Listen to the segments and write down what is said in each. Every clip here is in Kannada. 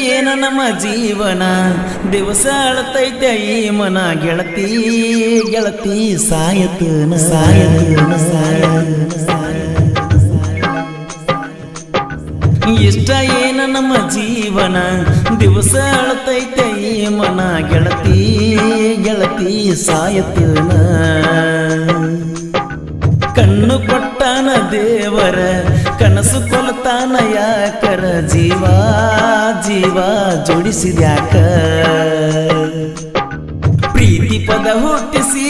ಏನ ನಮ್ಮ ಜೀವನ ದಿವಸ ಅಳತೈತೆ ಈ ಮನ ಗೆಳತಿ ಗೆಳತಿ ಸಾಯತನ ಇಷ್ಟ ಏನ ನಮ್ಮ ಜೀವನ ದಿವಸ ಅಳತೈತೆ ಈ ಮನ ಗೆಳತಿ ಗೆಳತಿ ಸಾಯತನ ಕಣ್ಣು ಕೊಟ್ಟಾನ ದೇವರ ಕನಸು ಕೊಲ್ತಾನ ಯಾಕರ ಜೀವ ಜೀವ ಜೋಡಿಸಿದ್ಯಾಕ ಪ್ರೀತಿ ಪದ ಹುಟ್ಟಿಸಿ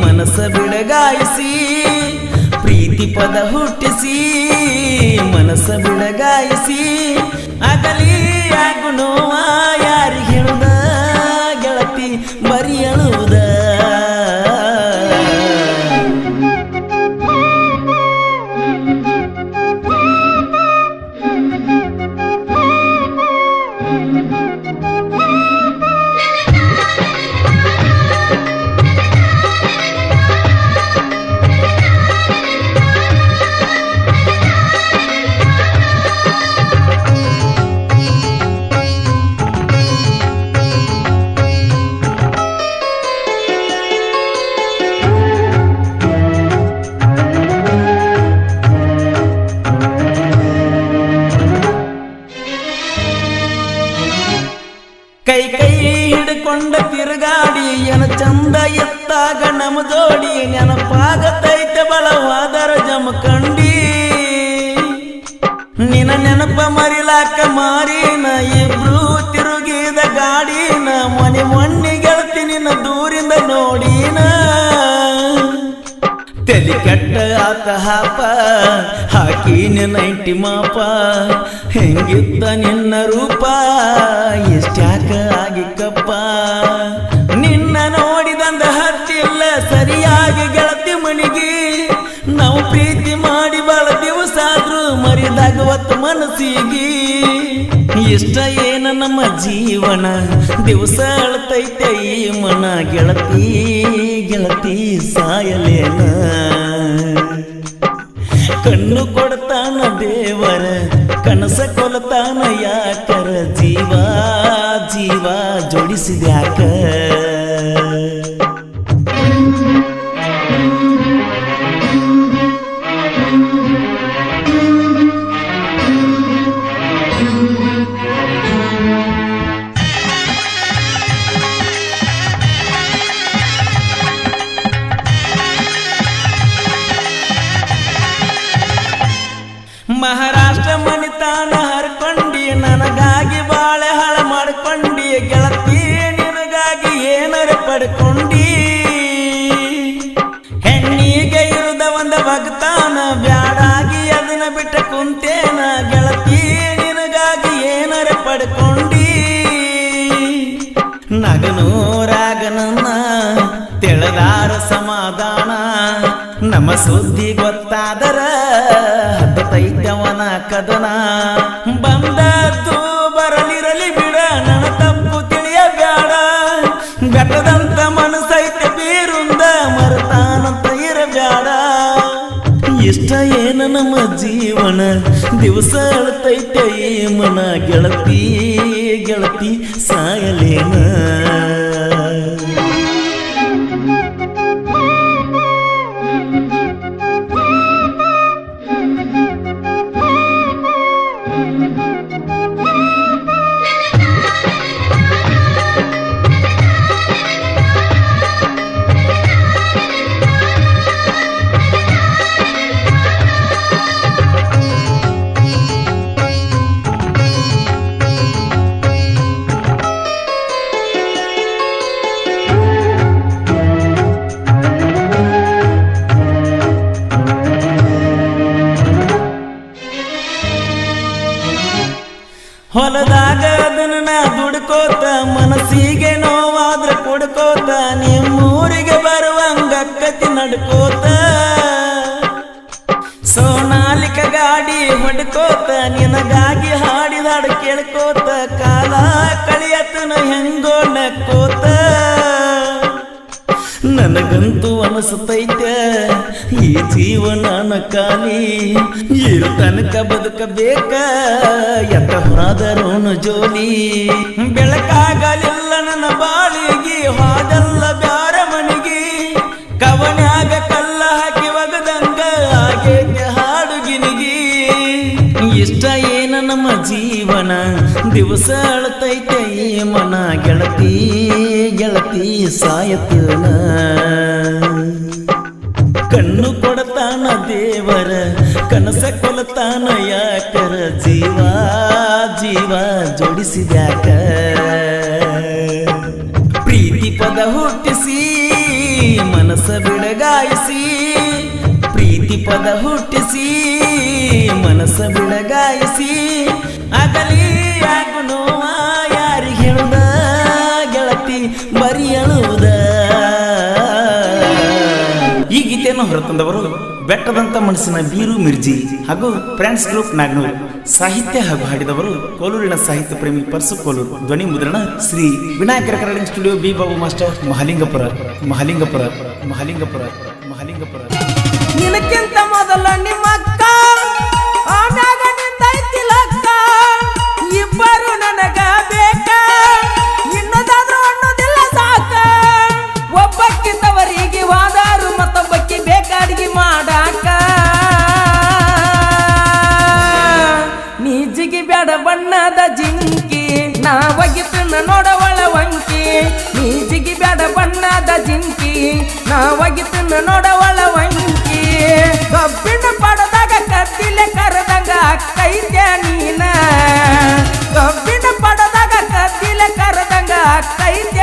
ಮನಸ್ಸ ಬಿಡಗಾಯಿಸಿ ಪ್ರೀತಿ ಪದ ಹುಟ್ಟಿಸಿ ಮನಸ್ಸ ಬಿಡಗಾಯಿಸಿ ಆಗಲಿ ಆಗುಣೋವ ಯಾರಿಗೆ ಹೇಳುದ ಗೆಳತಿ ಬರಿ ಅಳುವುದ ಕೈ ಕೈ ಹಿಡ್ಕೊಂಡ ತಿರುಗಾಡಿ ಏನ ಚಂದ ಎತ್ತಾಗ ನಮ ಜೋಡಿ ನೆನಪಾಗತೈತೆ ಬಳವಾದರ ಜಮಕಂಡಿ ನಿನ ನೆನಪ ಮರಿಲಾಕ ಮಾರಿನ ಇಬ್ರು ತಿರುಗಿದ ಗಾಡಿನ ಮನೆ ಮೊನ್ನೆ ಗೆಳತಿ ನಿನ್ನ ದೂರಿಂದ ನೋಡಿನ ತಲೆ ಕೆಟ್ಟ ಆತ ಹಾಪ ಹಾಕಿ ನೈಂಟಿ ಮಾಪ ಹೆಂಗಿದ್ದ ನಿನ್ನ ರೂಪ ಎಷ್ಟ್ಯಾಕ ಆಗಿಕ್ಕಪ್ಪ ನಿನ್ನ ನೋಡಿದಂದ ಹತ್ತಿಲ್ಲ ಸರಿಯಾಗಿ ಗೆಳತಿ ಮನಿಗೆ ನಾವು ಪ್ರೀತಿ ಮಾಡಿ ಬಾಳ ದಿವಸ ಆದ್ರೂ ಮರಿದಾಗವತ್ತು ಮನಸ್ಸಿಗೆ ಇಷ್ಟ ಏನ ನಮ್ಮ ಜೀವನ ದಿವಸ ಅಳತೈತೆ ಈ ಮನ ಗೆಳತಿ ಗೆಳತಿ ಸಾಯಲೇನ ಕಣ್ಣು ಕೊಡ್ತಾನ ದೇವರ ಕನಸ ಕೊಲ್ತಾನ ಯಾಕರ ಜೀವ ಜೀವ ಜೋಡಿಸಿದ್ಯಾಕ ಮಹಾರಾಷ್ಟ್ರ ಮನಿತಾನ ಹರ್ಕೊಂಡಿ ನನಗಾಗಿ ಬಾಳೆ ಹಾಳ ಮಾಡ್ಕೊಂಡಿ ಗೆಳತಿ ನಿನಗಾಗಿ ಏನರ ಪಡ್ಕೊಂಡಿ ಹೆಣ್ಣಿಗೆ ಇರುದ ಒಂದ ಭಕ್ತಾನ ಬ್ಯಾಡಾಗಿ ಅದನ್ನ ಬಿಟ್ಟ ಕುಂತೇನ ಗೆಳತಿ ನಿನಗಾಗಿ ಏನರ ಪಡ್ಕೊಂಡಿ ನಗನೂರಾಗನನ್ನ ತೆಳದಾರ ಸಮಾಧಾನ ನಮ್ಮ ಸುದ್ದಿ ಗೊತ್ತಾದರ ಹತ್ತೈತವನ ಕದನ ಬಂದದ್ದು ಬರಲಿರಲಿ ಬಿಡ ನನ್ನ ತಪ್ಪು ತಿಳಿಯ ಬ್ಯಾಡ ಬೆಟ್ಟದಂತ ಮನಸ್ಸೈತೆ ಬೀರುಂದ ಮರತಾನಂತ ಇರಬ್ಯಾಡ ಇಷ್ಟ ಏನ ನಮ್ಮ ಜೀವನ ದಿವಸ ಅಳತೈತೆ ಈ ಮನ ಗೆಳತಿ ಗೆಳತಿ ಸಾಯಲೇನ ಹೊಲದಾಗ ಅದನ್ನ ದುಡ್ಕೋತ ಮನಸ್ಸಿಗೆ ನೋವಾದ್ರ ಕೊಡ್ಕೋತ ನಿಮ್ಮೂರಿಗೆ ಬರುವಂಗಕ್ಕತಿ ನಡ್ಕೋತ ಸೋನಾಲಿಕ ಗಾಡಿ ಹೊಡ್ಕೋತ ನಿನಗಾಗಿ ಹಾಡಿದಾಡು ಕೇಳ್ಕೋತ ಕಾಲ ಕಳಿಯತನ ಹೆಂಗೋ ನಕ್ಕೋತ ನನಗಂತೂ ಅನಿಸ್ತೈತೆ ಈ ಜೀವನ ಖಾಲಿ ಇರು ತನಕ ಬದುಕಬೇಕ ಎತ್ತ ಹೋದರೋನು ಜೋಲಿ ಬೆಳಕಾಗಲಿಲ್ಲ ನನ್ನ ಬಾಳಿಗೆ ಹಾದಲ್ಲ ಬ್ಯಾರ ಮನಿಗೆ ಕವನ್ಯಾಗ ಕಲ್ಲ ಹಾಕಿ ಒಗದಂಗ ಆಗೇತೆ ಹಾಡುಗಿನಿಗೆ ಇಷ್ಟ ಏನ ನಮ್ಮ ಜೀವನ ದಿವಸ ಅಳತೈತೆ ಈ ಮನ ಗೆಳತಿ ಗೆಳತಿ ಸಾಯತನ ಕಣ್ಣು ಕೊಡತಾನ ದೇವರ ಕನಸ ಕೊಲತಾನ ಯಾಕರ ಜೀವ ಜೀವ ಜೋಡಿಸಿದ್ಯಾಕ ಪ್ರೀತಿ ಪದ ಹುಟ್ಟಿಸಿ ಮನಸ್ಸ ಬಿಡಗಾಯಿಸಿ ಪ್ರೀತಿ ಪದ ಹುಟ್ಟಿಸಿ ಮನಸ್ಸ ಬಿಡಗಾಯಿಸಿ ಆಗಲಿ ಆಗು ನೋವ ಯಾರಿಗೆ ಹೇಳುದ ಗೆಳತಿ ಬರಿ ಅಳುವುದ. ಈ ಗೀತೆಯನ್ನು ಹೊರತಂದವರು ಬೆಟ್ಟದಂತ ಮನಸ್ಸಿನ ಬೀರು ಮಿರ್ಜಿ ಹಾಗೂ ಫ್ರೆಂಡ್ಸ್ ಗ್ರೂಪ್ ನಾಗನೂರು. ಸಾಹಿತ್ಯ ಹಾಗೂ ಹಾಡಿದವರು ಕೋಲೂರಿನ ಸಾಹಿತ್ಯ ಪ್ರೇಮಿ ಪರ್ಸು ಕೋಲೂರು. ಧ್ವನಿ ಮುದ್ರಣ Shri Vinayaka recording studio B Babu master Mahalingapura Mahalingapura Mahalingapura Mahalingapura. ನಿನಕ್ಕಿಂತ ಮೊದಲ ನಿಮ್ಮ ಅಕ್ಕ ಆಮ್ಯಾಗ ನಿಂದೈತಿ ಲಕ್ಕ ಇಬ್ಬರು ನನಗ ಬೇಕ ಇನ್ನದಾದ್ರೂ ಅನ್ನೋದಿಲ್ಲ ಸಾಕ ಒಬ್ಬಕ್ಕಿದ್ದವರಿಗೆ ವಾದಾರು ಮತ್ತೊಬ್ಬಕ್ಕೆ ಬೇಕಾಡಿಗೆ ಮಾಡಾಕ ನೀಜಿಗೆ ಬ್ಯಾಡ ಬಣ್ಣದ ಜಿಂಕಿ ನಾ ಒಗಿತನ ನೋಡವಳ ವಂಕಿ ನೀಜಿಗೆ ಬ್ಯಾಡ ಬಣ್ಣದ ಜಿಂಕಿ ನಾ ಒಗಿತನ ನೋಡವಳ ವಂಕಿ ಕಬ್ಬಿಣ ಪಡದಾಗ ಕತ್ತಿಲೆ ಕರೆದಂಗ ಅಕ್ಕೈತ್ಯ ನೀನ ಕಬ್ಬಿಣ ಪಡದಾಗ ಕತ್ತಿಲೆ ಕರೆದಂಗ ಅಕ್ಕೈತ್ಯ